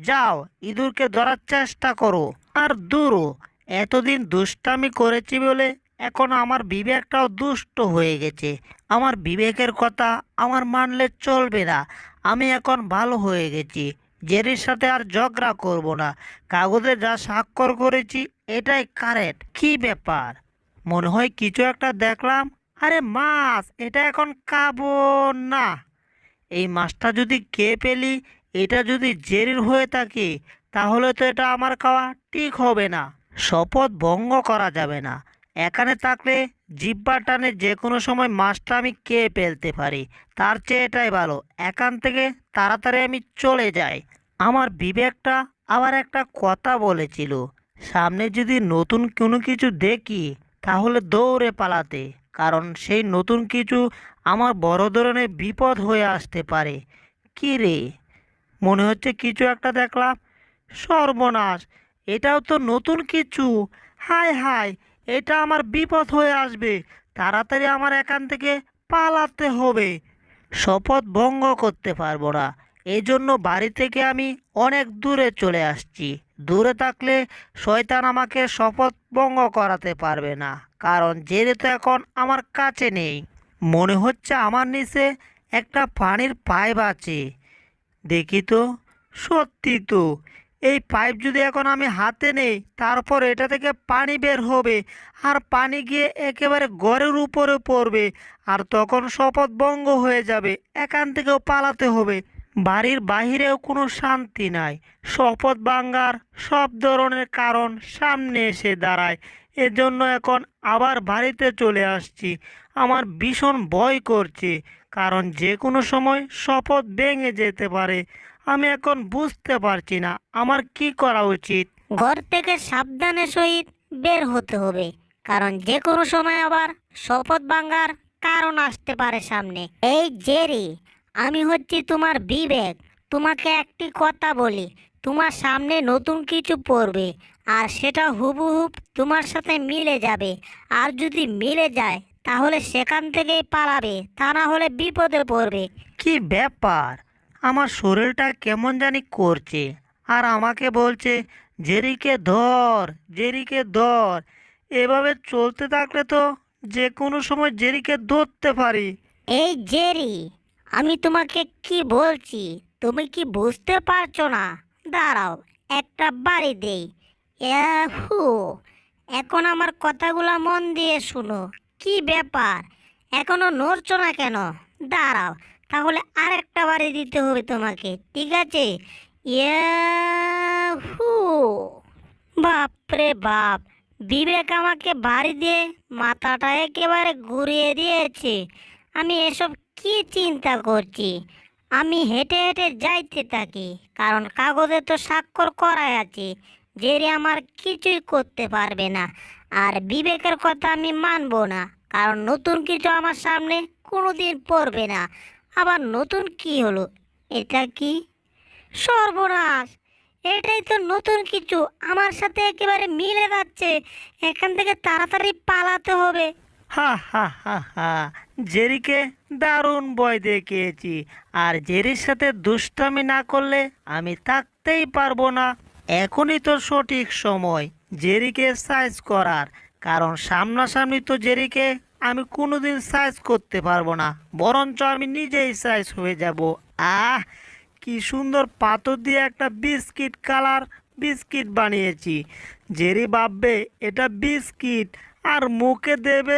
যাও, ইঁদুরকে ধরার চেষ্টা করো। আর দূরও, এতদিন দুষ্টামি করেছি বলে এখন আমার বিবেকটাও দুষ্ট হয়ে গেছে। আমার বিবেকের কথা আমার মানলে চলবে না। আমি এখন ভালো হয়ে গেছি। জেরির সাথে আর ঝগড়া করব না। কাগজে যা স্বাক্ষর করেছি এটাই কারেক্ট। কি ব্যাপার? মনে হয় কিছু একটা দেখলাম। আরে মাছ, এটা এখন খাবো না। এই মাছটা যদি খেয়ে ফেলি, এটা যদি জেরির হয়ে থাকে, তাহলে তো এটা আমার খাওয়া ঠিক হবে না। শপথ ভঙ্গ করা যাবে না। এখানে থাকলে জিহ্বা টানে যে কোনো সময় মাছটা আমি খেয়ে ফেলতে পারি। তার চেয়ে এটাই ভালো, এখান থেকে তাড়াতাড়ি আমি চলে যাই। আমার বিবেকটা আবার একটা কথা বলেছিল, সামনে যদি নতুন কোনো কিছু দেখি তাহলে দৌড়ে পালাতে। কারণ সেই নতুন কিছু আমার বড় ধরনের বিপদ হয়ে আসতে পারে। কি রে, মনে হচ্ছে কিছু একটা দেখলাম। সর্বনাশ, এটাও তো নতুন কিছু। হায় হায়, এটা আমার বিপদ হয়ে আসবে। তাড়াতাড়ি আমার এখান থেকে পালাতে হবে। শপথ ভঙ্গ করতে পারবো না। এই জন্য বাড়ি থেকে আমি অনেক দূরে চলে আসছি। দূরে থাকলে শয়তান আমাকে শপথ ভঙ্গ করাতে পারবে না। কারণ জেরে তো এখন আমার কাছে নেই। মনে হচ্ছে আমার নিচে একটা পানির পাইপ আছে। দেখি তো, সত্যি তো। এই পাইপ যদি এখন আমি হাতে নেই, তারপর এটা থেকে পানি বের হবে। আর পানি গিয়ে একেবারে ঘরের উপরে পড়বে। আর তখন শপথ ভঙ্গ হয়ে যাবে, এখান থেকেও পালাতে হবে। বাড়ির বাহিরেও কোনো শান্তি নাই। শপথ ভাঙ্গার সব ধরনের কারণ সামনে এসে দাঁড়ায়। এজন্য এখন আবার বাড়িতে চলে আসছি। আমার ভীষণ ভয় করছে, কারণ যে কোনো সময় শপথ ভেঙে যেতে পারে। আমি এখন বুঝতে পারছি না আমার কি করা উচিত। ঘর থেকে সাবধানে সহিত বের হতে হবে, কারণ যে কোনো সময় আবার শপথ ভাঙার কারণ আসতে পারে সামনে। এই জেরি, আমি হচ্ছি তোমার বিবেক। তোমাকে একটি কথা বলি, তোমার সামনে নতুন কিছু পড়বে, আর সেটা হুবহুব তোমার সাথে মিলে যাবে। আর যদি মিলে যায় তাহলে সেখান থেকেই পালাবে, তা না হলে বিপদে পড়বে। কি ব্যাপার? আমার শরীরটা কেমন জানি করছে। আর আমাকে বলছে, জেরিকে ধর, জেরিকে ধর। এভাবে চলতে থাকলে তো যে কোনো সময় জেরিকে ধরতে পারি। এই জেরি, আমি তোমাকে কি বলছি তুমি কি বুঝতে পারছো না? দাঁড়াও, একটা বাড়ি দেই। ইয়াহু! এখন আমার কথাগুলো মন দিয়ে শুনো। কি ব্যাপার, এখনো নড়ছো না কেন? দাঁড়াও, তাহলে আরেকটা বাড়ি দিতে হবে তোমাকে, ঠিক আছে? ইয়াহু! বাপরে বাপ, বিবেক আমাকে বাড়ি দিয়ে মাথাটা একেবারে ঘুরিয়ে দিয়েছে। আমি এসব কি চিন্তা করছি? আমি হেঁটে হেঁটে যাইতে থাকি, কারণ কাগজে তো স্বাক্ষর করাই আছে যে আমার কিছুই করতে পারবে না। আর বিবেকের কথা আমি মানবো না, কারণ নতুন কিছু আমার সামনে কোনোদিন পড়বে না। আবার নতুন কি হলো? এটা কি? সর্বনাশ! এটাই তো নতুন কিছু, আমার সাথে একেবারে মিলে যাচ্ছে। এখান থেকে তাড়াতাড়ি পালাতে হবে। হা হা হা হা, জেরিকে দারুণ ভয় দেখিয়েছি। আর জেরির সাথে দুষ্টামি না করলে আমি থাকতেই পারবো না। এখনই তো সঠিক সময় জেরিকে সাইজ করার। কারণ সামনাসামনি তো জেরিকে আমি কোনোদিন সাইজ করতে পারবো না, বরঞ্চ আমি নিজেই সাইজ হয়ে যাব। আহ, কি সুন্দর পাথর দিয়ে একটা বিস্কিট কালার বিস্কিট বানিয়েছি। জেরি ভাববে এটা বিস্কিট, আর মুখে দেবে